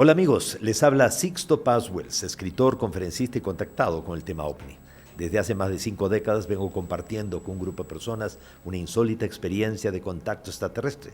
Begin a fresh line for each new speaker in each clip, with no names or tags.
Hola amigos, les habla Sixto Paz Wells, escritor, conferencista y contactado con el tema OVNI. Desde hace más de 5 décadas vengo compartiendo con un grupo de personas una insólita experiencia de contacto extraterrestre,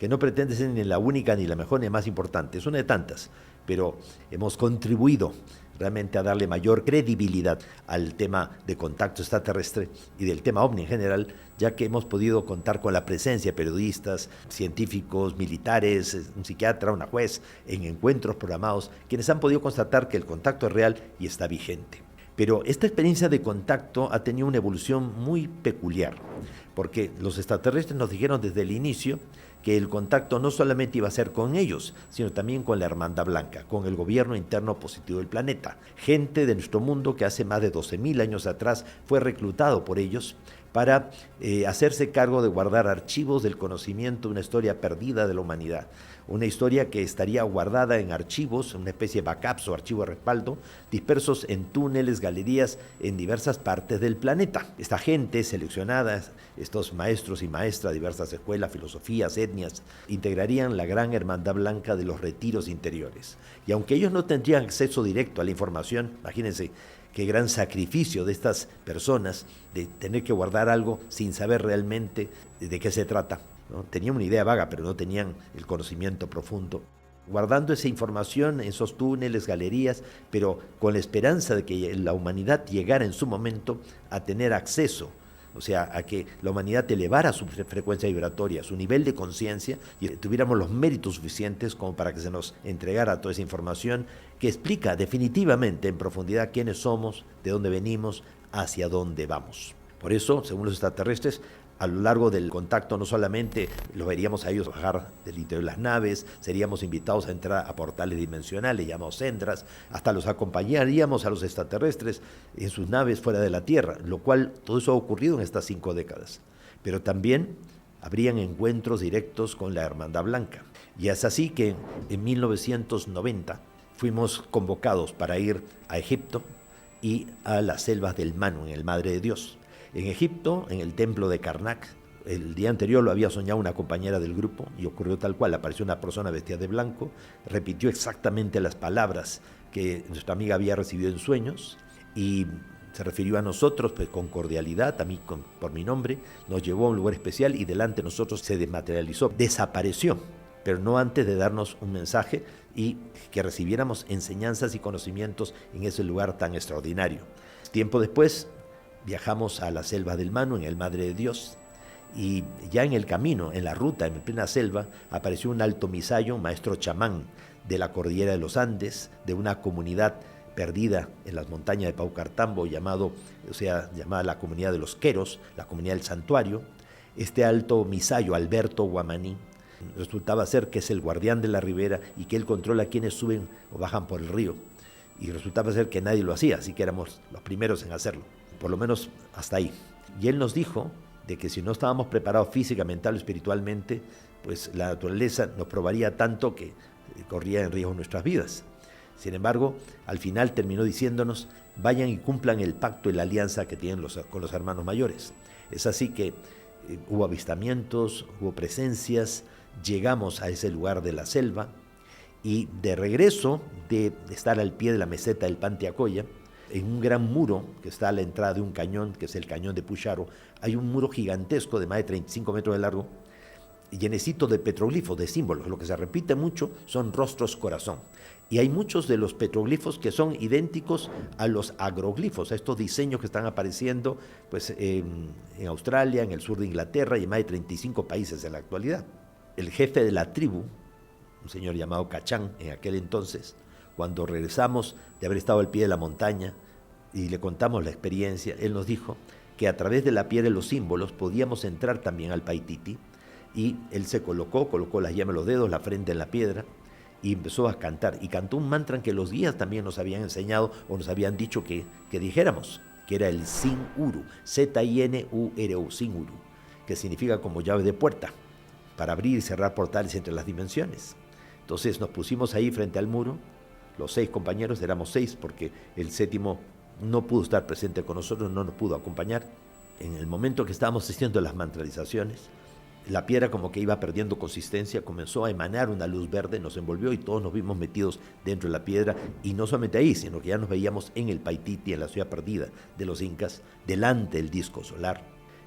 que no pretende ser ni la única, ni la mejor, ni la más importante, es una de tantas, pero hemos contribuido realmente a darle mayor credibilidad al tema de contacto extraterrestre y del tema OVNI en general, ya que hemos podido contar con la presencia de periodistas, científicos, militares, un psiquiatra, una juez, en encuentros programados, quienes han podido constatar que el contacto es real y está vigente. Pero esta experiencia de contacto ha tenido una evolución muy peculiar, porque los extraterrestres nos dijeron desde el inicio que el contacto no solamente iba a ser con ellos, sino también con la Hermandad Blanca, con el gobierno interno positivo del planeta. Gente de nuestro mundo que hace más de 12.000 años atrás fue reclutado por ellos para hacerse cargo de guardar archivos del conocimiento de una historia perdida de la humanidad. Una historia que estaría guardada en archivos, una especie de backups o archivo de respaldo, dispersos en túneles, galerías, en diversas partes del planeta. Esta gente seleccionada, estos maestros y maestras de diversas escuelas, filosofías, etnias, integrarían la gran Hermandad Blanca de los retiros interiores. Y aunque ellos no tendrían acceso directo a la información, imagínense, qué gran sacrificio de estas personas de tener que guardar algo sin saber realmente de qué se trata, ¿no? Tenían una idea vaga, pero no tenían el conocimiento profundo. Guardando esa información en esos túneles, galerías, pero con la esperanza de que la humanidad llegara en su momento a tener acceso, o sea, a que la humanidad elevara su frecuencia vibratoria, su nivel de conciencia, y tuviéramos los méritos suficientes como para que se nos entregara toda esa información que explica definitivamente en profundidad quiénes somos, de dónde venimos, hacia dónde vamos. Por eso, según los extraterrestres, a lo largo del contacto no solamente los veríamos a ellos bajar del interior de las naves, seríamos invitados a entrar a portales dimensionales llamados Sendras, hasta los acompañaríamos a los extraterrestres en sus naves fuera de la Tierra, lo cual todo eso ha ocurrido en estas 5 décadas. Pero también habrían encuentros directos con la Hermandad Blanca. Y es así que en 1990 fuimos convocados para ir a Egipto y a las selvas del Manu, en el Madre de Dios. En Egipto, en el templo de Karnak, el día anterior lo había soñado una compañera del grupo y ocurrió tal cual. Apareció una persona vestida de blanco, repitió exactamente las palabras que nuestra amiga había recibido en sueños y se refirió a nosotros pues, con cordialidad, a mí por mi nombre, nos llevó a un lugar especial y delante de nosotros se desmaterializó, desapareció, pero no antes de darnos un mensaje y que recibiéramos enseñanzas y conocimientos en ese lugar tan extraordinario. Tiempo después, viajamos a la selva del Manu, en el Madre de Dios, y ya en el camino, en la ruta, en plena selva, apareció un alto misayo, un maestro chamán de la cordillera de los Andes, de una comunidad perdida en las montañas de Paucartambo, llamada la comunidad de los Queros, la comunidad del santuario. Este alto misayo, Alberto Guamaní, resultaba ser que es el guardián de la ribera y que él controla a quienes suben o bajan por el río. Y resultaba ser que nadie lo hacía, así que éramos los primeros en hacerlo. Por lo menos hasta ahí. Y él nos dijo de que si no estábamos preparados física, mental o espiritualmente, pues la naturaleza nos probaría tanto que corría en riesgo nuestras vidas. Sin embargo, al final terminó diciéndonos, vayan y cumplan el pacto y la alianza que tienen con los hermanos mayores. Es así que hubo avistamientos, hubo presencias, llegamos a ese lugar de la selva y de regreso de estar al pie de la meseta del Panteacoya, en un gran muro que está a la entrada de un cañón, que es el cañón de Pucharo, hay un muro gigantesco de más de 35 metros de largo, llenecito de petroglifos, de símbolos. Lo que se repite mucho son rostros corazón. Y hay muchos de los petroglifos que son idénticos a los agroglifos, a estos diseños que están apareciendo pues, en Australia, en el sur de Inglaterra y en más de 35 países en la actualidad. El jefe de la tribu, un señor llamado Cachán en aquel entonces, cuando regresamos de haber estado al pie de la montaña y le contamos la experiencia, él nos dijo que a través de la piedra y los símbolos podíamos entrar también al Paititi, y él se colocó las yemas de los dedos, la frente en la piedra, y empezó a cantar, y cantó un mantra que los guías también nos habían enseñado o nos habían dicho que dijéramos, que era el Sin-Uru, Z-I-N-U-R-U, Sin-Uru, que significa como llave de puerta, para abrir y cerrar portales entre las dimensiones. Entonces nos pusimos ahí frente al muro, los 6 compañeros, éramos 6 porque el 7º no pudo estar presente con nosotros, no nos pudo acompañar. En el momento que estábamos haciendo las mantralizaciones, la piedra como que iba perdiendo consistencia, comenzó a emanar una luz verde, nos envolvió y todos nos vimos metidos dentro de la piedra, y no solamente ahí, sino que ya nos veíamos en el Paititi, en la ciudad perdida de los incas, delante del disco solar,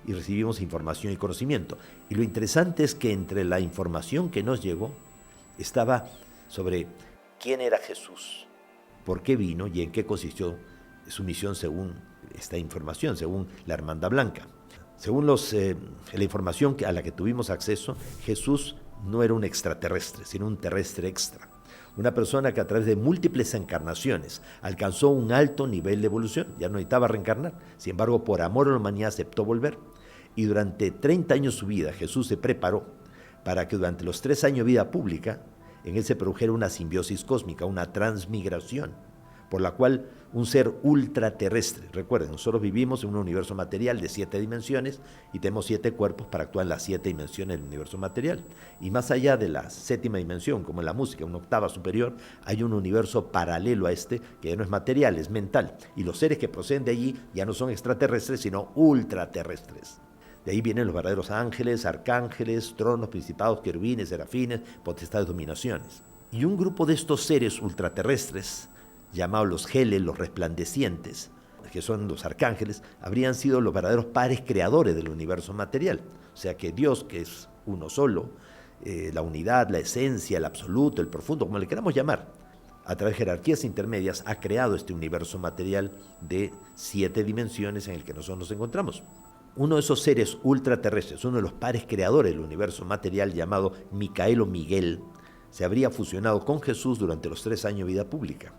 y recibimos información y conocimiento. Y lo interesante es que entre la información que nos llegó estaba sobre quién era Jesús, por qué vino y en qué consistió su misión según esta información, según la Hermandad Blanca. Según la información a la que tuvimos acceso, Jesús no era un extraterrestre, sino un terrestre extra. Una persona que a través de múltiples encarnaciones alcanzó un alto nivel de evolución, ya no necesitaba reencarnar. Sin embargo, por amor a la humanidad aceptó volver. Y durante 30 años de su vida, Jesús se preparó para que durante los 3 años de vida pública, en él se produjera una simbiosis cósmica, una transmigración, por la cual un ser ultraterrestre, recuerden, nosotros vivimos en un universo material de 7 dimensiones y tenemos 7 cuerpos para actuar en las 7 dimensiones del universo material. Y más allá de la 7ª dimensión, como en la música, una octava superior, hay un universo paralelo a este, que ya no es material, es mental. Y los seres que proceden de allí ya no son extraterrestres, sino ultraterrestres. De ahí vienen los verdaderos ángeles, arcángeles, tronos, principados, querubines, serafines, potestades, dominaciones. Y un grupo de estos seres ultraterrestres, llamados los Heles, los resplandecientes, que son los arcángeles, habrían sido los verdaderos padres creadores del universo material. O sea que Dios, que es uno solo, la unidad, la esencia, el absoluto, el profundo, como le queramos llamar, a través de jerarquías intermedias, ha creado este universo material de 7 dimensiones en el que nosotros nos encontramos. Uno de esos seres ultraterrestres, uno de los padres creadores del universo material, llamado Micael o Miguel, se habría fusionado con Jesús durante los 3 años de vida pública.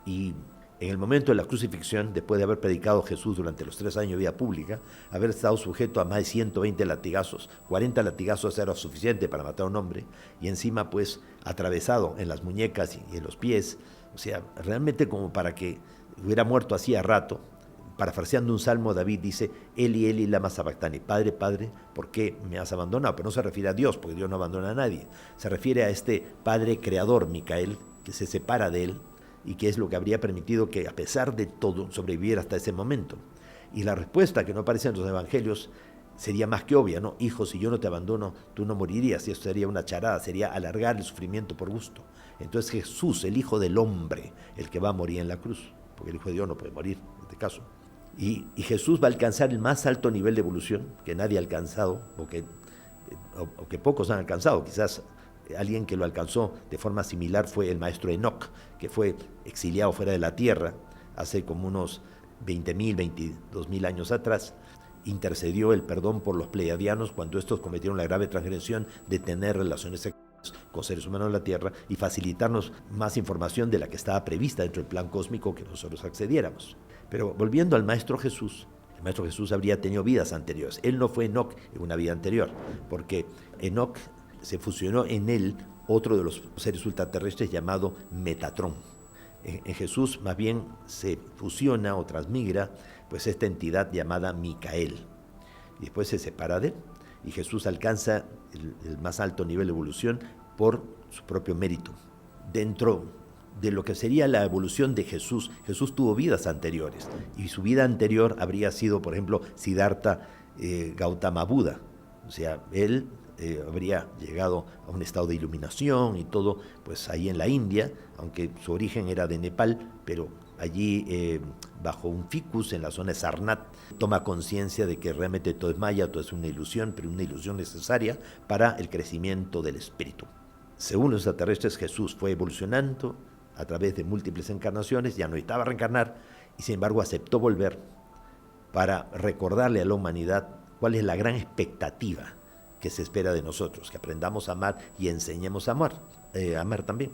Y en el momento de la crucifixión, después de haber predicado Jesús durante los 3 años de vida pública, haber estado sujeto a más de 120 latigazos, 40 latigazos era suficiente para matar a un hombre, y encima pues atravesado en las muñecas y en los pies, o sea, realmente como para que hubiera muerto hacía rato. Parafraseando un salmo, David dice, Eli, Eli, lama sabactani, Padre, Padre, ¿por qué me has abandonado? Pero no se refiere a Dios, porque Dios no abandona a nadie. Se refiere a este Padre creador, Micael, que se separa de él y que es lo que habría permitido que, a pesar de todo, sobreviviera hasta ese momento. Y la respuesta que no aparece en los evangelios sería más que obvia, ¿no? Hijo, si yo no te abandono, tú no morirías. Y esto sería una charada, sería alargar el sufrimiento por gusto. Entonces Jesús, el Hijo del Hombre, el que va a morir en la cruz, porque el Hijo de Dios no puede morir, en este caso. Y Jesús va a alcanzar el más alto nivel de evolución que nadie ha alcanzado, o que pocos han alcanzado. Quizás alguien que lo alcanzó de forma similar fue el maestro Enoc, que fue exiliado fuera de la tierra hace como unos 20.000, 22.000 años atrás. Intercedió el perdón por los pleiadianos cuando estos cometieron la grave transgresión de tener relaciones sexuales con seres humanos en la tierra y facilitarnos más información de la que estaba prevista dentro del plan cósmico que nosotros accediéramos. Pero volviendo al Maestro Jesús, el Maestro Jesús habría tenido vidas anteriores. Él no fue Enoc en una vida anterior, porque Enoc se fusionó en él otro de los seres ultraterrestres llamado Metatrón. En Jesús más bien se fusiona o transmigra pues esta entidad llamada Micael. Y después se separa de él. Y Jesús alcanza el más alto nivel de evolución por su propio mérito. Dentro de lo que sería la evolución de Jesús, Jesús tuvo vidas anteriores, y su vida anterior habría sido, por ejemplo, Siddhartha Gautama Buda. O sea, él habría llegado a un estado de iluminación y todo, pues ahí en la India, aunque su origen era de Nepal, pero allí bajo un ficus en la zona de Sarnath, toma conciencia de que realmente todo es maya, todo es una ilusión, pero una ilusión necesaria para el crecimiento del espíritu. Según los extraterrestres, Jesús fue evolucionando a través de múltiples encarnaciones, ya no necesitaba reencarnar, y sin embargo aceptó volver para recordarle a la humanidad cuál es la gran expectativa que se espera de nosotros, que aprendamos a amar y enseñemos a amar también.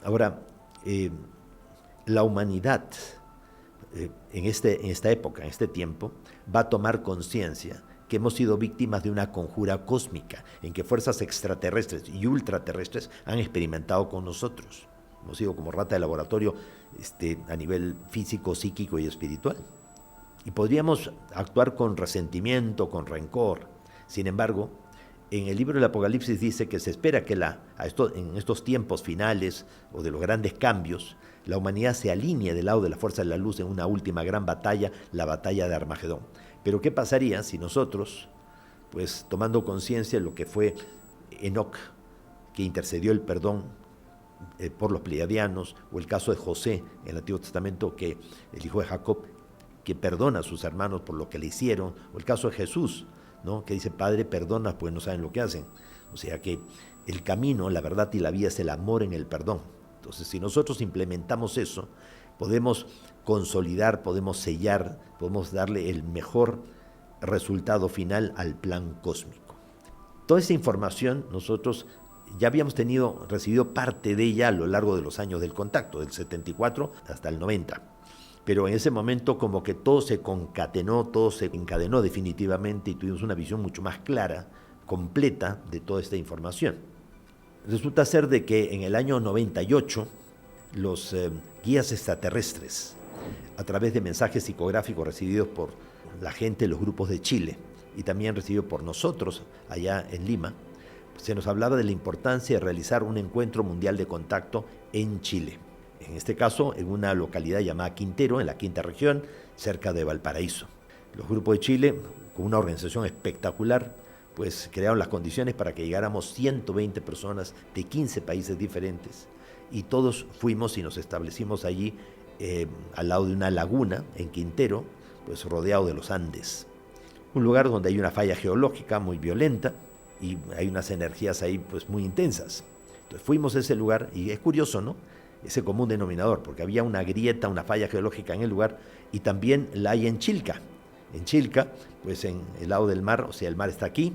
Ahora, la humanidad en esta época, en este tiempo, va a tomar conciencia que hemos sido víctimas de una conjura cósmica en que fuerzas extraterrestres y ultraterrestres han experimentado con nosotros. Hemos sido como rata de laboratorio a nivel físico, psíquico y espiritual. Y podríamos actuar con resentimiento, con rencor. Sin embargo, en el libro del Apocalipsis dice que se espera que en estos tiempos finales o de los grandes cambios, la humanidad se alinee del lado de la fuerza de la luz en una última gran batalla, la batalla de Armagedón. Pero ¿qué pasaría si nosotros pues tomando conciencia de lo que fue Enoc, que intercedió el perdón por los pleiadianos, o el caso de José en el Antiguo Testamento, que el hijo de Jacob, que perdona a sus hermanos por lo que le hicieron, o el caso de Jesús, ¿no? Que dice, Padre, perdona, pues no saben lo que hacen. O sea que el camino, la verdad y la vida es el amor en el perdón. Entonces, si nosotros implementamos eso, podemos consolidar, podemos sellar, podemos darle el mejor resultado final al plan cósmico. Toda esa información nosotros ya habíamos recibido parte de ella a lo largo de los años del contacto, del 74 hasta el 90. Pero en ese momento como que todo se concatenó, todo se encadenó definitivamente y tuvimos una visión mucho más clara, completa de toda esta información. Resulta ser de que en el año 98 los guías extraterrestres, a través de mensajes psicográficos recibidos por la gente de los grupos de Chile y también recibidos por nosotros allá en Lima, se nos hablaba de la importancia de realizar un encuentro mundial de contacto en Chile. En este caso, en una localidad llamada Quintero, en la quinta región, cerca de Valparaíso. Los grupos de Chile, con una organización espectacular, pues crearon las condiciones para que llegáramos 120 personas de 15 países diferentes. Y todos fuimos y nos establecimos allí al lado de una laguna, en Quintero, pues rodeado de los Andes. Un lugar donde hay una falla geológica muy violenta y hay unas energías ahí pues muy intensas. Entonces fuimos a ese lugar y es curioso, ¿no? Ese común denominador, porque había una grieta, una falla geológica en el lugar y también la hay en Chilca. En Chilca, pues en el lado del mar, o sea, el mar está aquí,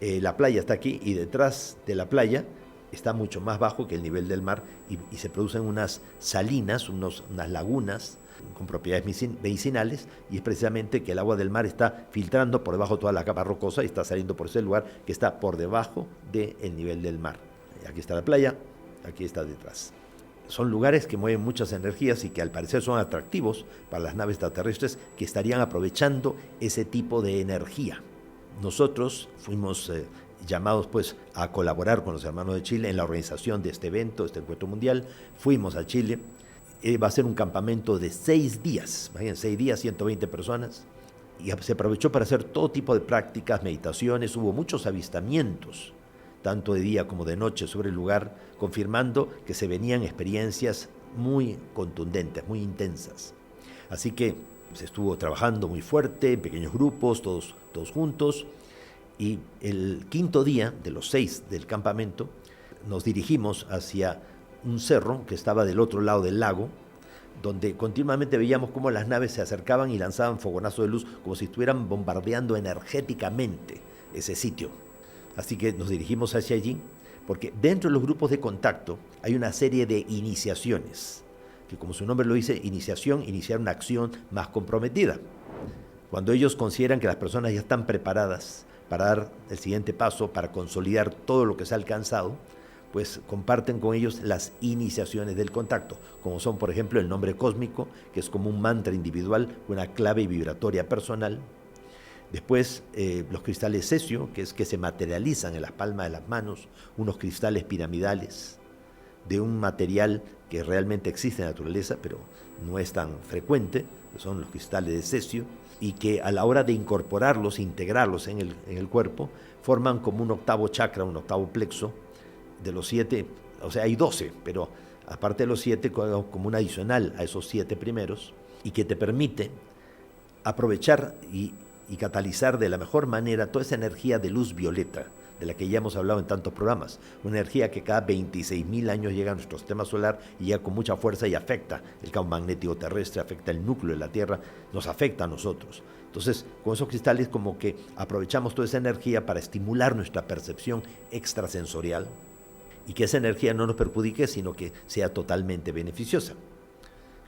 la playa está aquí y detrás de la playa está mucho más bajo que el nivel del mar y se producen unas salinas, unas lagunas con propiedades medicinales y es precisamente que el agua del mar está filtrando por debajo de toda la capa rocosa y está saliendo por ese lugar que está por debajo del nivel del mar. Aquí está la playa, aquí está detrás. Son lugares que mueven muchas energías y que al parecer son atractivos para las naves extraterrestres que estarían aprovechando ese tipo de energía. Nosotros fuimos llamados pues a colaborar con los hermanos de Chile en la organización de este evento, este encuentro mundial. Fuimos a Chile, va a ser un campamento de 6 días, imagínense, 6 días, 120 personas, y se aprovechó para hacer todo tipo de prácticas, meditaciones, hubo muchos avistamientos, tanto de día como de noche sobre el lugar, confirmando que se venían experiencias muy contundentes, muy intensas. Así que se estuvo trabajando muy fuerte, en pequeños grupos, todos juntos, y el quinto día de los 6 del campamento nos dirigimos hacia un cerro que estaba del otro lado del lago, donde continuamente veíamos cómo las naves se acercaban y lanzaban fogonazos de luz como si estuvieran bombardeando energéticamente ese sitio. Así que nos dirigimos hacia allí, porque dentro de los grupos de contacto hay una serie de iniciaciones, que como su nombre lo dice, iniciar una acción más comprometida. Cuando ellos consideran que las personas ya están preparadas para dar el siguiente paso, para consolidar todo lo que se ha alcanzado, pues comparten con ellos las iniciaciones del contacto, como son, por ejemplo, el nombre cósmico, que es como un mantra individual, una clave vibratoria personal. Después, los cristales cesio, que es que se materializan en las palmas de las manos, unos cristales piramidales de un material que realmente existe en la naturaleza, pero no es tan frecuente, que son los cristales de cesio, y que a la hora de incorporarlos, integrarlos en el cuerpo, forman como un octavo chakra, un octavo plexo, de los 7, o sea, hay 12, pero aparte de los 7, como un adicional a esos 7 primeros, y que te permite aprovechar y catalizar de la mejor manera toda esa energía de luz violeta, de la que ya hemos hablado en tantos programas, una energía que cada 26.000 años llega a nuestro sistema solar y llega con mucha fuerza y afecta el campo magnético terrestre, afecta el núcleo de la Tierra, nos afecta a nosotros. Entonces, con esos cristales como que aprovechamos toda esa energía para estimular nuestra percepción extrasensorial y que esa energía no nos perjudique, sino que sea totalmente beneficiosa.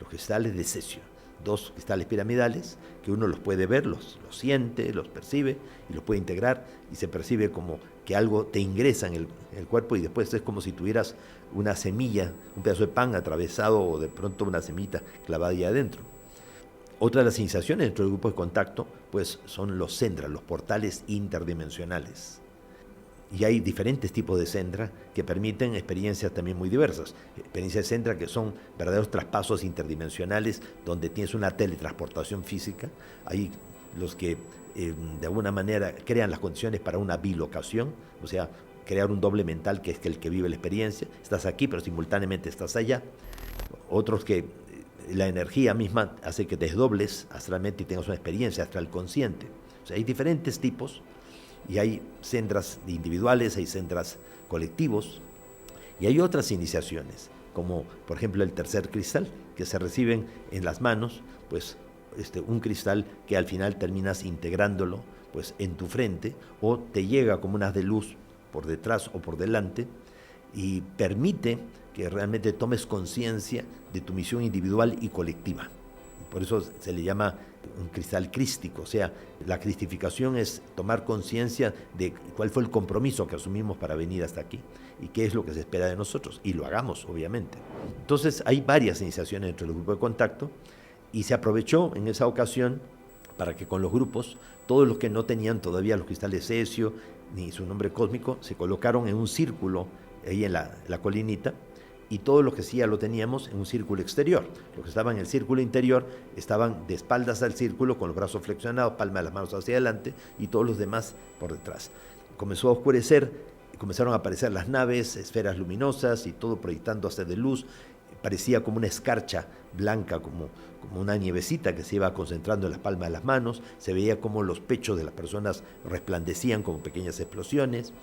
Los cristales de cesio, 2 cristales piramidales, que uno los puede ver, los siente, los percibe y los puede integrar y se percibe como que algo te ingresa en el cuerpo y después es como si tuvieras una semilla, un pedazo de pan atravesado o de pronto una semita clavada ahí adentro. Otra de las iniciaciones dentro del grupo de contacto pues son los sendras, los portales interdimensionales. Y hay diferentes tipos de sendra que permiten experiencias también muy diversas. Experiencias de sendra que son verdaderos traspasos interdimensionales donde tienes una teletransportación física. Hay los que de alguna manera crean las condiciones para una bilocación, o sea, crear un doble mental que es el que vive la experiencia. Estás aquí, pero simultáneamente estás allá. Otros que la energía misma hace que desdobles astralmente y tengas una experiencia astral consciente. O sea, hay diferentes tipos y hay sendras individuales, hay sendras colectivos y hay otras iniciaciones, como por ejemplo el tercer cristal, que se reciben en las manos, pues un cristal que al final terminas integrándolo pues en tu frente o te llega como un haz de luz por detrás o por delante y permite que realmente tomes conciencia de tu misión individual y colectiva. Por eso se le llama un cristal crístico, o sea, la cristificación es tomar conciencia de cuál fue el compromiso que asumimos para venir hasta aquí y qué es lo que se espera de nosotros, y lo hagamos, obviamente. Entonces hay varias iniciaciones entre los grupos de contacto y se aprovechó en esa ocasión para que con los grupos, todos los que no tenían todavía los cristales cesio ni su nombre cósmico, se colocaron en un círculo ahí en la colinita, y todos los que sí ya lo teníamos en un círculo exterior. Los que estaban en el círculo interior estaban de espaldas al círculo, con los brazos flexionados, palma de las manos hacia adelante, y todos los demás por detrás. Comenzó a oscurecer, comenzaron a aparecer las naves, esferas luminosas y todo proyectando hacia de luz. Parecía como una escarcha blanca, como una nievecita que se iba concentrando en las palmas de las manos. Se veía como los pechos de las personas resplandecían como pequeñas explosiones.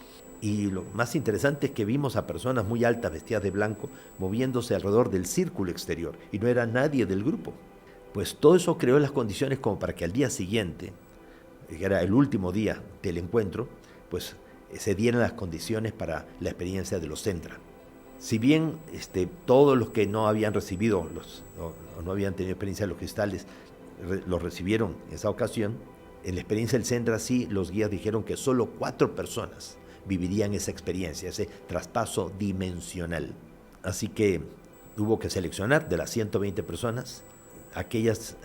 Y lo más interesante es que vimos a personas muy altas vestidas de blanco moviéndose alrededor del círculo exterior y no era nadie del grupo. Pues todo eso creó las condiciones como para que al día siguiente, que era el último día del encuentro, pues se dieran las condiciones para la experiencia de los Sendra. Si bien todos los que no habían recibido o no habían tenido experiencia de los cristales los recibieron en esa ocasión, en la experiencia del Sendra sí los guías dijeron que solo 4 personas vivirían esa experiencia, ese traspaso dimensional. Así que hubo que seleccionar de las 120 personas, aquellas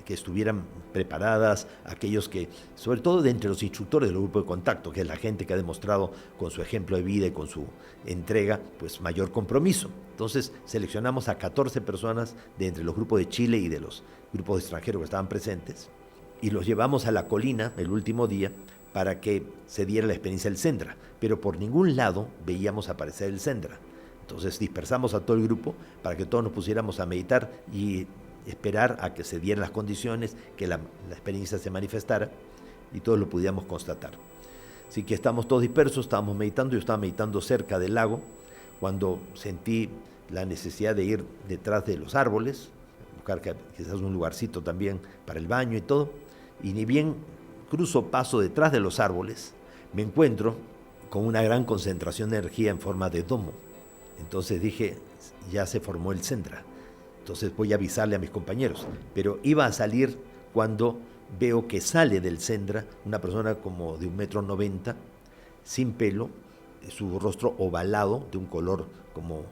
que estuvieran preparadas, aquellos que, sobre todo de entre los instructores del grupo de contacto, que es la gente que ha demostrado con su ejemplo de vida y con su entrega, pues mayor compromiso. Entonces seleccionamos a 14 personas de entre los grupos de Chile y de los grupos extranjeros que estaban presentes y los llevamos a la colina el último día para que se diera la experiencia del Sendra, pero por ningún lado veíamos aparecer el Sendra. Entonces dispersamos a todo el grupo para que todos nos pusiéramos a meditar y esperar a que se dieran las condiciones, que la experiencia se manifestara y todos lo pudiéramos constatar. Así que estamos todos dispersos, estábamos meditando, yo estaba meditando cerca del lago, cuando sentí la necesidad de ir detrás de los árboles, buscar quizás un lugarcito también para el baño y todo, y ni bien paso detrás de los árboles, me encuentro con una gran concentración de energía en forma de domo. Entonces dije, ya se formó el Sendra. Entonces voy a avisarle a mis compañeros. Pero iba a salir cuando veo que sale del Sendra una persona como de 1,90 m, sin pelo, su rostro ovalado, de un color como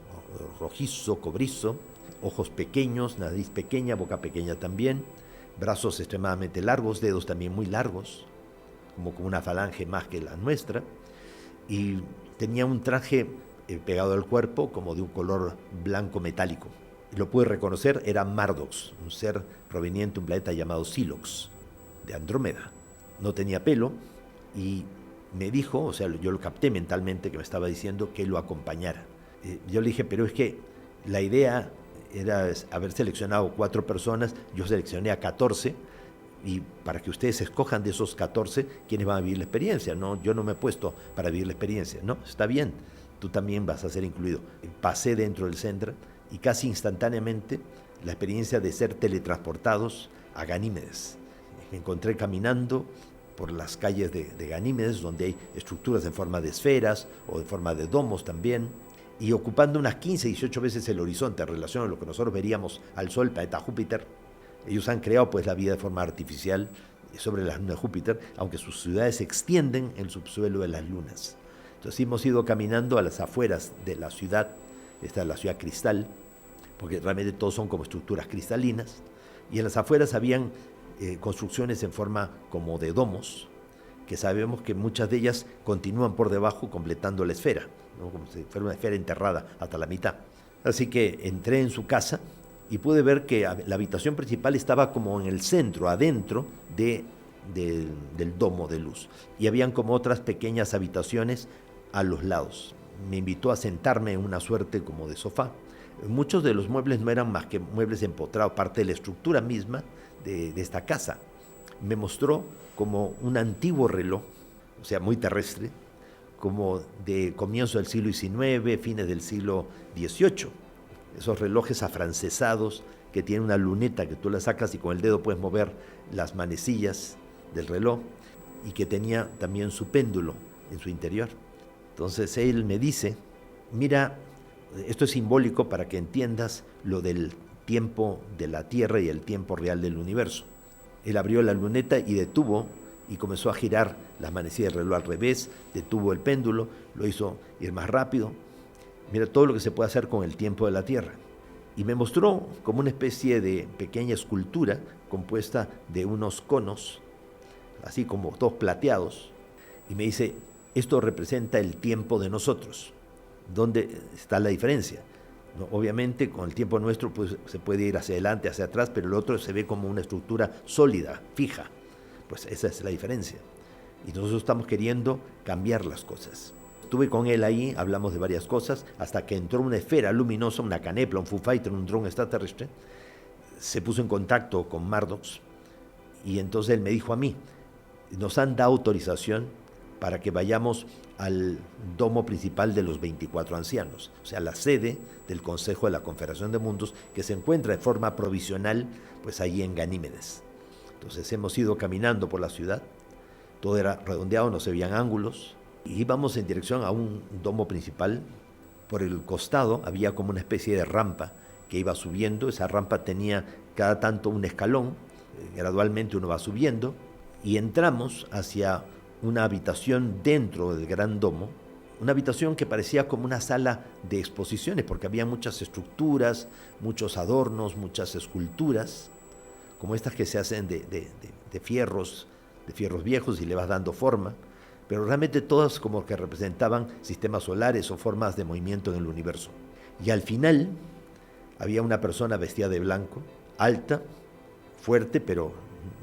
rojizo, cobrizo, ojos pequeños, nariz pequeña, boca pequeña también, brazos extremadamente largos, dedos también muy largos, como una falange más que la nuestra, y tenía un traje pegado al cuerpo como de un color blanco metálico. Lo pude reconocer, era Mardox, un ser proveniente de un planeta llamado Silox, de Andrómeda. No tenía pelo y me dijo, o sea, yo lo capté mentalmente que me estaba diciendo que lo acompañara. Yo le dije, pero es que la idea era haber seleccionado 4 personas, yo seleccioné a 14, y para que ustedes escojan de esos 14 quiénes van a vivir la experiencia. No, yo no me he puesto para vivir la experiencia. No, está bien, tú también vas a ser incluido. Pasé dentro del Sendra y casi instantáneamente la experiencia de ser teletransportados a Ganímedes. Me encontré caminando por las calles de Ganímedes, donde hay estructuras en forma de esferas o en forma de domos también, y ocupando unas 15, 18 veces el horizonte en relación a lo que nosotros veríamos al Sol, planeta Júpiter. Ellos han creado pues la vida de forma artificial sobre la luna de Júpiter, aunque sus ciudades se extienden en el subsuelo de las lunas. Entonces hemos ido caminando a las afueras de la ciudad, esta es la ciudad cristal, porque realmente todos son como estructuras cristalinas, y en las afueras habían construcciones en forma como de domos, que sabemos que muchas de ellas continúan por debajo completando la esfera, ¿no? Como si fuera una esfera enterrada hasta la mitad. Así que entré en su casa y pude ver que la habitación principal estaba como en el centro, adentro de del domo de luz. Y habían como otras pequeñas habitaciones a los lados. Me invitó a sentarme en una suerte como de sofá. Muchos de los muebles no eran más que muebles empotrados, parte de la estructura misma de esta casa. Me mostró como un antiguo reloj, o sea, muy terrestre, como de comienzo del siglo XIX, fines del siglo XVIII. Esos relojes afrancesados que tienen una luneta que tú la sacas y con el dedo puedes mover las manecillas del reloj, y que tenía también su péndulo en su interior. Entonces él me dice, mira, esto es simbólico para que entiendas lo del tiempo de la Tierra y el tiempo real del universo. Él abrió la luneta y detuvo y comenzó a girar las manecillas del reloj al revés, detuvo el péndulo, lo hizo ir más rápido. Mira todo lo que se puede hacer con el tiempo de la Tierra. Y me mostró como una especie de pequeña escultura compuesta de unos conos, así como todos plateados, y me dice, esto representa el tiempo de nosotros. ¿Dónde está la diferencia? No, obviamente con el tiempo nuestro pues, se puede ir hacia adelante, hacia atrás, pero el otro se ve como una estructura sólida, fija. Pues esa es la diferencia. Y nosotros estamos queriendo cambiar las cosas. Estuve con él ahí, hablamos de varias cosas, hasta que entró una esfera luminosa, una canepla, un Foo Fighter, un dron extraterrestre, se puso en contacto con Mardox, y entonces él me dijo a mí, nos han dado autorización para que vayamos al domo principal de los 24 ancianos, o sea, la sede del Consejo de la Confederación de Mundos, que se encuentra de forma provisional, pues ahí en Ganímedes. Entonces hemos ido caminando por la ciudad, todo era redondeado, no se veían ángulos, y íbamos en dirección a un domo principal. Por el costado había como una especie de rampa que iba subiendo. Esa rampa tenía cada tanto un escalón, gradualmente uno va subiendo, y entramos hacia una habitación dentro del gran domo, una habitación que parecía como una sala de exposiciones, porque había muchas estructuras, muchos adornos, muchas esculturas, como estas que se hacen de fierros viejos y le vas dando forma, pero realmente todas como que representaban sistemas solares o formas de movimiento en el universo. Y al final había una persona vestida de blanco, alta, fuerte, pero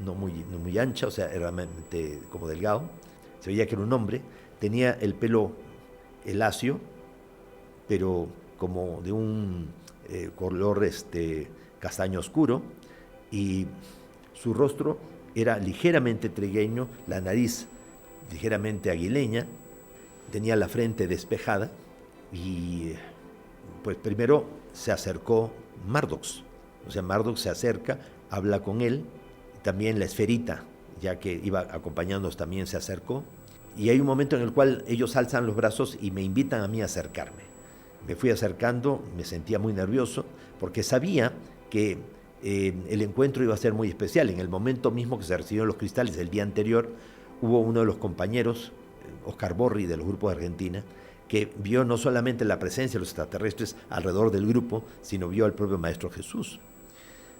no muy ancha, o sea, era realmente como delgado. Se veía que era un hombre, tenía el pelo lacio, pero como de un color castaño oscuro, y su rostro era ligeramente trigueño, la nariz ligeramente aguileña, tenía la frente despejada, y pues primero se acercó Mardox, o sea, Mardox se acerca, habla con él, también la esferita, ya que iba acompañándonos, también se acercó, y hay un momento en el cual ellos alzan los brazos y me invitan a mí a acercarme. Me fui acercando, me sentía muy nervioso, porque sabía que el encuentro iba a ser muy especial. En el momento mismo que se recibieron los cristales, el día anterior, hubo uno de los compañeros, Oscar Borri, de los grupos de Argentina, que vio no solamente la presencia de los extraterrestres alrededor del grupo, sino vio al propio Maestro Jesús.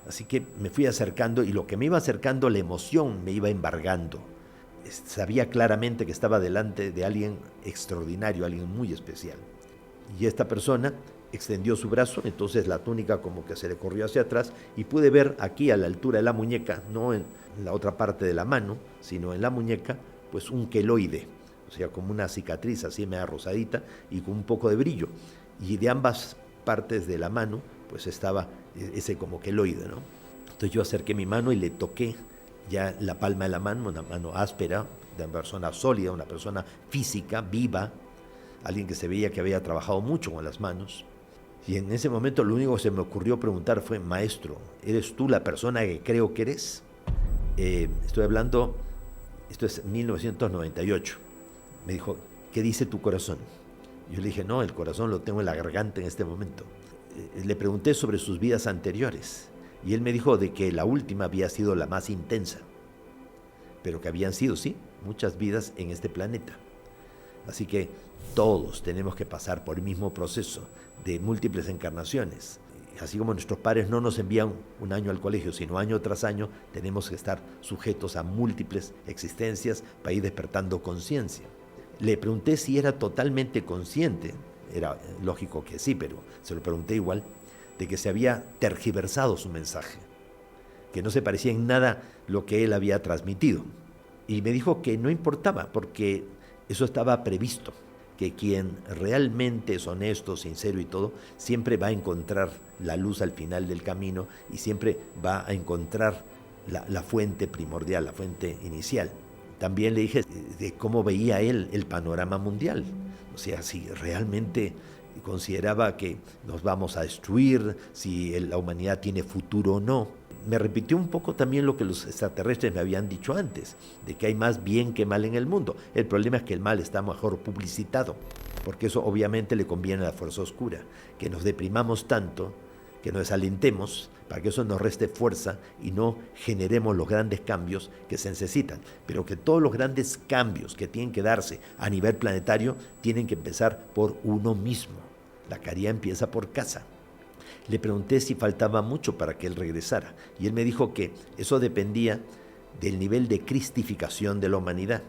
Así que me fui acercando, y lo que me iba acercando, la emoción me iba embargando. Sabía claramente que estaba delante de alguien extraordinario, alguien muy especial. Y esta persona extendió su brazo, entonces la túnica como que se le corrió hacia atrás, y pude ver aquí a la altura de la muñeca, no en la otra parte de la mano, sino en la muñeca, pues un queloide, o sea, como una cicatriz así media rosadita y con un poco de brillo. Y de ambas partes de la mano, pues estaba ese como queloide, ¿no? Entonces yo acerqué mi mano y le toqué ya la palma de la mano, una mano áspera, de una persona sólida, una persona física, viva, alguien que se veía que había trabajado mucho con las manos. Y en ese momento lo único que se me ocurrió preguntar fue, maestro, ¿eres tú la persona que creo que eres? Estoy hablando, esto es 1998. Me dijo, ¿qué dice tu corazón? Yo le dije, no, el corazón lo tengo en la garganta en este momento. Le pregunté sobre sus vidas anteriores, y él me dijo de que la última había sido la más intensa, pero que habían sido, sí, muchas vidas en este planeta. Así que todos tenemos que pasar por el mismo proceso de múltiples encarnaciones. Así como nuestros padres no nos envían un año al colegio, sino año tras año, tenemos que estar sujetos a múltiples existencias para ir despertando conciencia. Le pregunté si era totalmente consciente, era lógico que sí, pero se lo pregunté igual, de que se había tergiversado su mensaje, que no se parecía en nada lo que él había transmitido. Y me dijo que no importaba, porque eso estaba previsto, que quien realmente es honesto, sincero y todo, siempre va a encontrar la luz al final del camino y siempre va a encontrar la fuente primordial, la fuente inicial. También le dije de cómo veía él el panorama mundial. O sea, si realmente consideraba que nos vamos a destruir, si la humanidad tiene futuro o no. Me repitió un poco también lo que los extraterrestres me habían dicho antes, de que hay más bien que mal en el mundo. El problema es que el mal está mejor publicitado, porque eso obviamente le conviene a la fuerza oscura, que nos deprimamos tanto, que nos desalentemos, para que eso nos reste fuerza y no generemos los grandes cambios que se necesitan. Pero que todos los grandes cambios que tienen que darse a nivel planetario tienen que empezar por uno mismo. La caridad empieza por casa. Le pregunté si faltaba mucho para que él regresara y él me dijo que eso dependía del nivel de cristificación de la humanidad.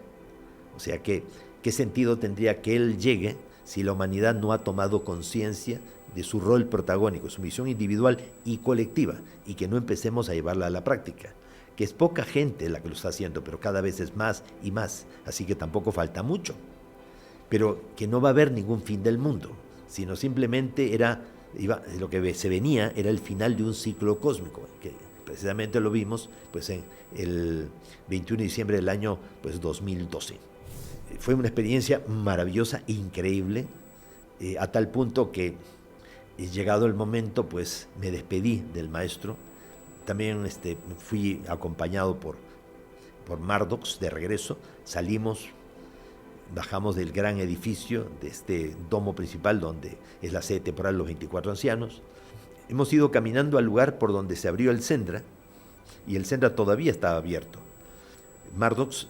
O sea que, ¿qué sentido tendría que él llegue si la humanidad no ha tomado conciencia de su rol protagónico, su misión individual y colectiva, y que no empecemos a llevarla a la práctica? Que es poca gente la que lo está haciendo, pero cada vez es más y más, así que tampoco falta mucho. Pero que no va a haber ningún fin del mundo, sino simplemente lo que se venía era el final de un ciclo cósmico, que precisamente lo vimos pues, en el 21 de diciembre del año 2012. Fue una experiencia maravillosa, increíble, a tal punto que, llegado el momento, pues me despedí del maestro. También fui acompañado por Mardox de regreso. Salimos, bajamos del gran edificio, de este domo principal donde es la sede temporal de los 24 ancianos. Hemos ido caminando al lugar por donde se abrió el Sendra, y el Sendra todavía estaba abierto. Mardox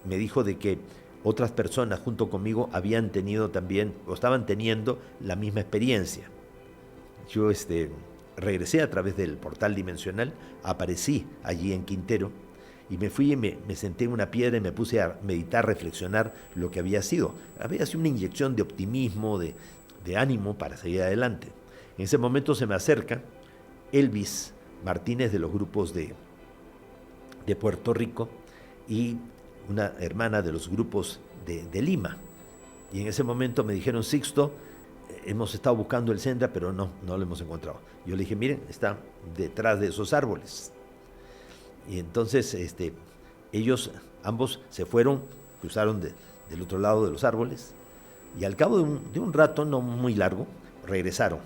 me dijo de que otras personas junto conmigo habían tenido también, o estaban teniendo la misma experiencia. Yo regresé a través del portal dimensional, aparecí allí en Quintero, y me fui y me senté en una piedra y me puse a meditar, reflexionar lo que había sido. Había sido una inyección de optimismo, de ánimo para seguir adelante. En ese momento se me acerca Elvis Martínez de los grupos de Puerto Rico y una hermana de los grupos de Lima. Y en ese momento me dijeron: Sixto, hemos estado buscando el Sendra, pero no lo hemos encontrado. Yo le dije: miren, está detrás de esos árboles. Y entonces ellos ambos se fueron, cruzaron del otro lado de los árboles, y al cabo de un rato no muy largo regresaron.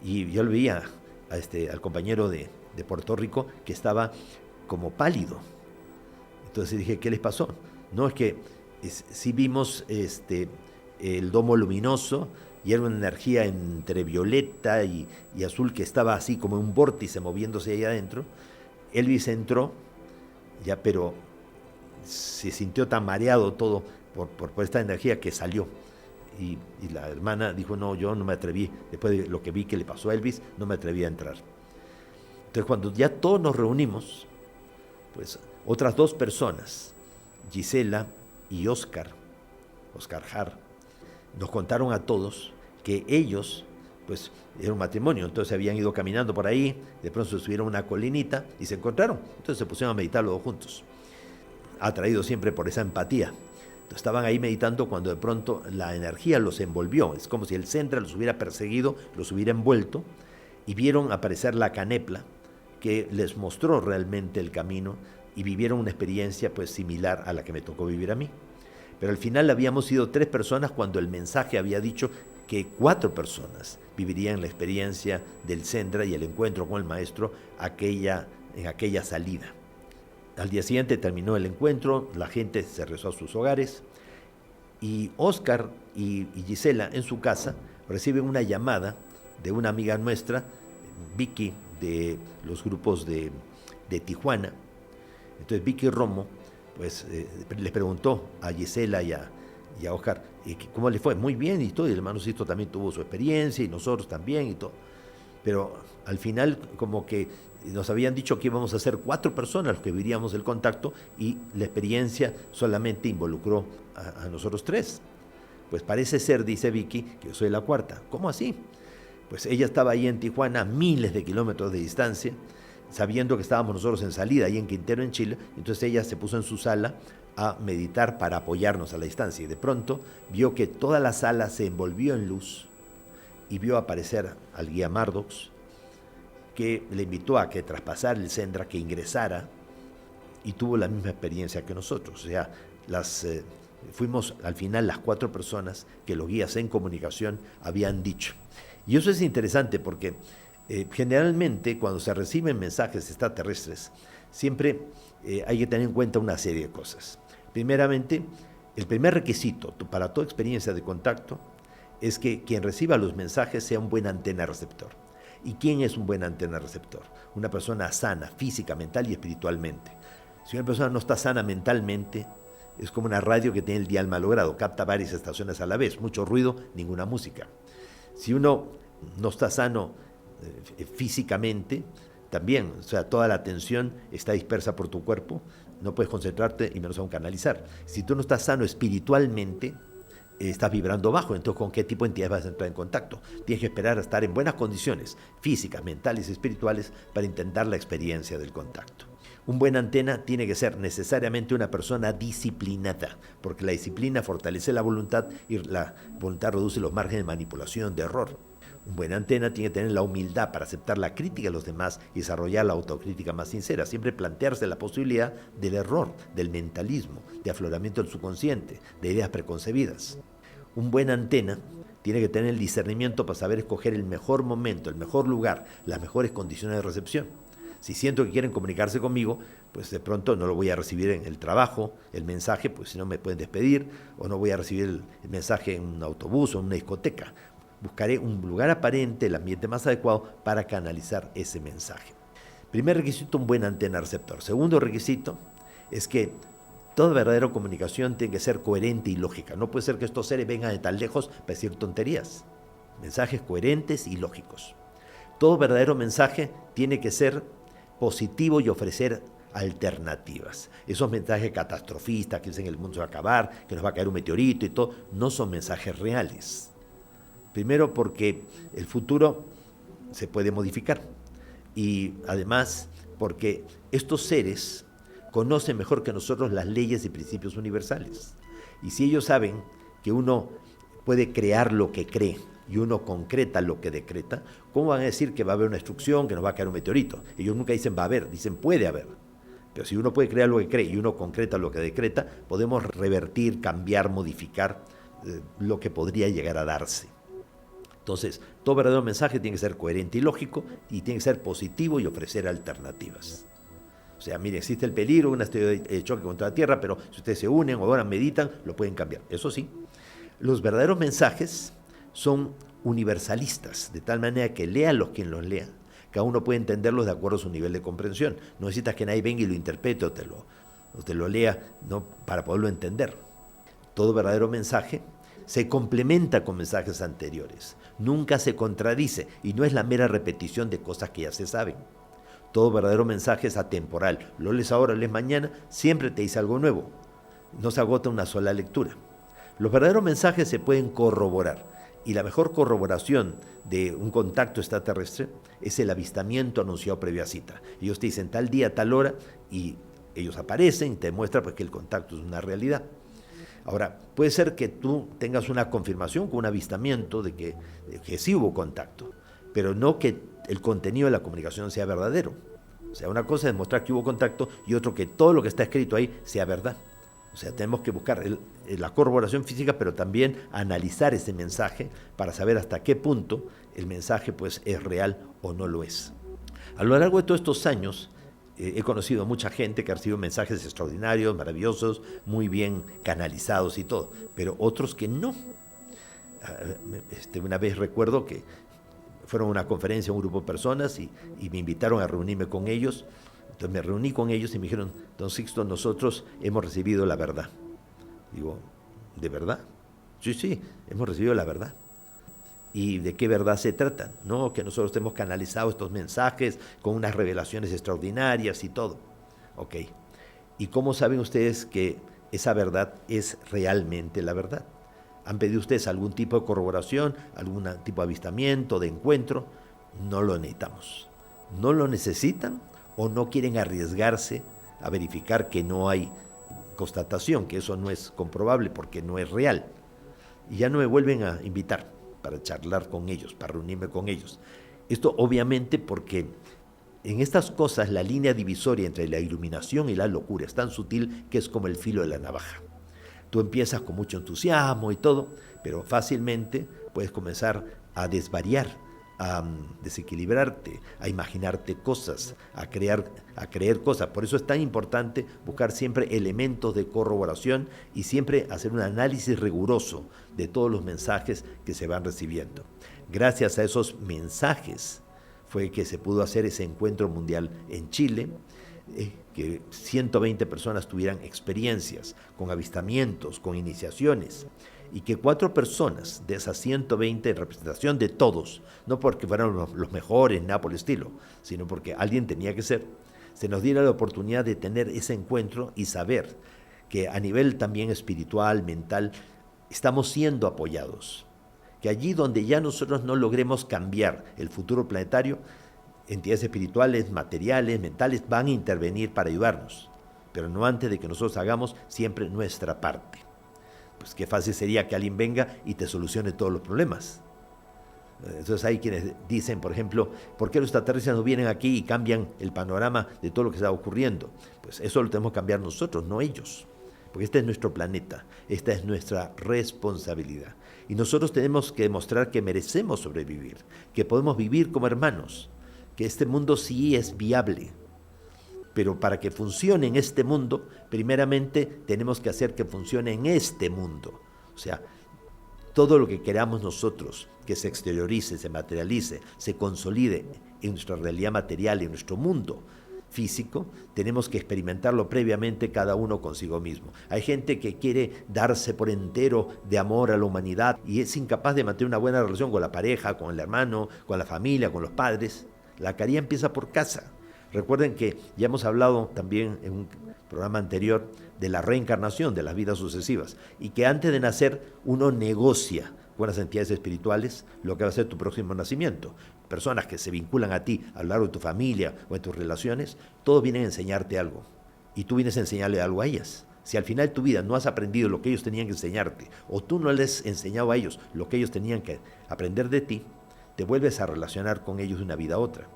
Y yo le veía al compañero de Puerto Rico que estaba como pálido. Entonces dije: ¿qué les pasó? No, es que sí vimos el domo luminoso, y era una energía entre violeta y azul que estaba así como un vórtice moviéndose ahí adentro. Elvis entró, ya, pero se sintió tan mareado todo por esta energía que salió. Y la hermana dijo: no, yo no me atreví, después de lo que vi que le pasó a Elvis, no me atreví a entrar. Entonces, cuando ya todos nos reunimos, pues otras dos personas, Gisela y Oscar Har, nos contaron a todos que ellos, pues era un matrimonio, entonces habían ido caminando por ahí, de pronto se subieron a una colinita y se encontraron, entonces se pusieron a meditar los dos juntos, atraídos siempre por esa empatía. Entonces estaban ahí meditando cuando de pronto la energía los envolvió, es como si el Sendra los hubiera perseguido, los hubiera envuelto, y vieron aparecer la canepla que les mostró realmente el camino, y vivieron una experiencia pues similar a la que me tocó vivir a mí. Pero al final habíamos sido 3 personas cuando el mensaje había dicho que 4 personas vivirían la experiencia del Sendra y el encuentro con el maestro en aquella salida. Al día siguiente terminó el encuentro, la gente se regresó a sus hogares, y Oscar y Gisela en su casa reciben una llamada de una amiga nuestra, Vicky, de los grupos de Tijuana. Entonces Vicky Romo pues les preguntó a Gisela y a Oscar cómo le fue. Muy bien y todo, y el hermano Sisto también tuvo su experiencia y nosotros también y todo. Pero al final como que nos habían dicho que íbamos a ser 4 personas los que viviríamos el contacto, y la experiencia solamente involucró a nosotros 3. Pues parece ser, dice Vicky, que yo soy la 4ª. ¿Cómo así? Pues ella estaba ahí en Tijuana, a miles de kilómetros de distancia, sabiendo que estábamos nosotros en salida ahí en Quintero, en Chile. Entonces ella se puso en su sala a meditar para apoyarnos a la distancia, y de pronto vio que toda la sala se envolvió en luz y vio aparecer al guía Mardox, que le invitó a que traspasara el Sendra, que ingresara, y tuvo la misma experiencia que nosotros. O sea, fuimos al final las 4 personas que los guías en comunicación habían dicho. Y eso es interesante porque generalmente cuando se reciben mensajes extraterrestres, siempre hay que tener en cuenta una serie de cosas. Primeramente, el primer requisito para toda experiencia de contacto es que quien reciba los mensajes sea un buen antena receptor. ¿Y quién es un buen antena receptor? Una persona sana, física, mental y espiritualmente. Si una persona no está sana mentalmente, es como una radio que tiene el dial malogrado, capta varias estaciones a la vez, mucho ruido, ninguna música. Si uno no está sano físicamente, también, o sea, toda la atención está dispersa por tu cuerpo, no puedes concentrarte y menos aún canalizar. Si tú no estás sano espiritualmente, estás vibrando bajo. Entonces, ¿con qué tipo de entidades vas a entrar en contacto? Tienes que esperar a estar en buenas condiciones físicas, mentales y espirituales para intentar la experiencia del contacto. Un buen antena tiene que ser necesariamente una persona disciplinada, porque la disciplina fortalece la voluntad y la voluntad reduce los márgenes de manipulación, de error. Un buen antena tiene que tener la humildad para aceptar la crítica de los demás y desarrollar la autocrítica más sincera. Siempre plantearse la posibilidad del error, del mentalismo, de afloramiento del subconsciente, de ideas preconcebidas. Un buen antena tiene que tener el discernimiento para saber escoger el mejor momento, el mejor lugar, las mejores condiciones de recepción. Si siento que quieren comunicarse conmigo, pues de pronto no lo voy a recibir en el trabajo, el mensaje, pues si no me pueden despedir, o no voy a recibir el mensaje en un autobús o en una discoteca. Buscaré un lugar aparente, el ambiente más adecuado para canalizar ese mensaje. Primer requisito, un buen antena receptor. Segundo requisito es que toda verdadera comunicación tiene que ser coherente y lógica. No puede ser que estos seres vengan de tan lejos para decir tonterías. Mensajes coherentes y lógicos. Todo verdadero mensaje tiene que ser positivo y ofrecer alternativas. Esos mensajes catastrofistas que dicen que el mundo se va a acabar, que nos va a caer un meteorito y todo, no son mensajes reales. Primero porque el futuro se puede modificar y además porque estos seres conocen mejor que nosotros las leyes y principios universales. Y si ellos saben que uno puede crear lo que cree y uno concreta lo que decreta, ¿cómo van a decir que va a haber una destrucción, que nos va a caer un meteorito? Ellos nunca dicen va a haber, dicen puede haber. Pero si uno puede crear lo que cree y uno concreta lo que decreta, podemos revertir, cambiar, modificar lo que podría llegar a darse. Entonces, todo verdadero mensaje tiene que ser coherente y lógico y tiene que ser positivo y ofrecer alternativas. O sea, mire, existe el peligro, un asteroide de choque contra la Tierra, pero si ustedes se unen o ahora meditan, lo pueden cambiar. Eso sí, los verdaderos mensajes son universalistas, de tal manera que léalos quien los lea. Cada uno puede entenderlos de acuerdo a su nivel de comprensión. No necesitas que nadie venga y lo interprete o te lo lea, ¿no?, para poderlo entender. Todo verdadero mensaje se complementa con mensajes anteriores. Nunca se contradice y no es la mera repetición de cosas que ya se saben. Todo verdadero mensaje es atemporal. Lo lees ahora, lo lees mañana, siempre te dice algo nuevo. No se agota una sola lectura. Los verdaderos mensajes se pueden corroborar. Y la mejor corroboración de un contacto extraterrestre es el avistamiento anunciado previa cita. Ellos te dicen tal día, tal hora, y ellos aparecen y te muestran pues, que el contacto es una realidad. Ahora, puede ser que tú tengas una confirmación con un avistamiento de que sí hubo contacto, pero no que el contenido de la comunicación sea verdadero. O sea, una cosa es demostrar que hubo contacto y otro que todo lo que está escrito ahí sea verdad. O sea, tenemos que buscar la corroboración física, pero también analizar ese mensaje para saber hasta qué punto el mensaje pues, es real o no lo es. A lo largo de todos estos años, he conocido a mucha gente que ha recibido mensajes extraordinarios, maravillosos, muy bien canalizados y todo, pero otros que no. Una vez recuerdo que fueron a una conferencia un grupo de personas y me invitaron a reunirme con ellos. Entonces me reuní con ellos y me dijeron, don Sixto, nosotros hemos recibido la verdad. Digo, ¿de verdad? Sí, hemos recibido la verdad. ¿Y de qué verdad se trata? No, que nosotros hemos canalizado estos mensajes con unas revelaciones extraordinarias y todo. Ok. ¿Y cómo saben ustedes que esa verdad es realmente la verdad? ¿Han pedido ustedes algún tipo de corroboración, algún tipo de avistamiento, de encuentro? No lo necesitamos. No lo necesitan o no quieren arriesgarse a verificar que no hay constatación, que eso no es comprobable porque no es real. Y ya no me vuelven a invitar para charlar con ellos, para reunirme con ellos. Esto obviamente porque en estas cosas la línea divisoria entre la iluminación y la locura es tan sutil que es como el filo de la navaja. Tú empiezas con mucho entusiasmo y todo, pero fácilmente puedes comenzar a desvariar, a desequilibrarte, a imaginarte cosas, a creer cosas. Por eso es tan importante buscar siempre elementos de corroboración y siempre hacer un análisis riguroso de todos los mensajes que se van recibiendo. Gracias a esos mensajes fue que se pudo hacer ese encuentro mundial en Chile, que 120 personas tuvieran experiencias con avistamientos, con iniciaciones, y que 4 personas de esas 120 en representación de todos, no porque fueran los mejores, nada por el estilo, sino porque alguien tenía que ser, se nos diera la oportunidad de tener ese encuentro y saber que a nivel también espiritual, mental, estamos siendo apoyados. Que allí donde ya nosotros no logremos cambiar el futuro planetario, entidades espirituales, materiales, mentales, van a intervenir para ayudarnos, pero no antes de que nosotros hagamos siempre nuestra parte. Pues qué fácil sería que alguien venga y te solucione todos los problemas. Entonces hay quienes dicen, por ejemplo, ¿por qué los extraterrestres no vienen aquí y cambian el panorama de todo lo que está ocurriendo? Pues eso lo tenemos que cambiar nosotros, no ellos. Porque este es nuestro planeta, esta es nuestra responsabilidad. Y nosotros tenemos que demostrar que merecemos sobrevivir, que podemos vivir como hermanos, que este mundo sí es viable. Pero para que funcione en este mundo, primeramente tenemos que hacer que funcione en este mundo. O sea, todo lo que queramos nosotros, que se exteriorice, se materialice, se consolide en nuestra realidad material, en nuestro mundo físico, tenemos que experimentarlo previamente cada uno consigo mismo. Hay gente que quiere darse por entero de amor a la humanidad y es incapaz de mantener una buena relación con la pareja, con el hermano, con la familia, con los padres. La caridad empieza por casa. Recuerden que ya hemos hablado también en un programa anterior de la reencarnación, de las vidas sucesivas, y que antes de nacer uno negocia con las entidades espirituales lo que va a ser tu próximo nacimiento. Personas que se vinculan a ti a lo largo de tu familia o en tus relaciones, todos vienen a enseñarte algo, y tú vienes a enseñarle algo a ellas. Si al final de tu vida no has aprendido lo que ellos tenían que enseñarte, o tú no les has enseñado a ellos lo que ellos tenían que aprender de ti, te vuelves a relacionar con ellos de una vida a otra.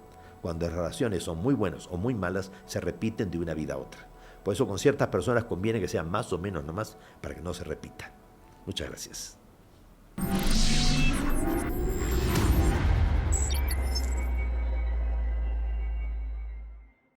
Cuando las relaciones son muy buenas o muy malas, se repiten de una vida a otra. Por eso con ciertas personas conviene que sean más o menos nomás para que no se repita. Muchas gracias.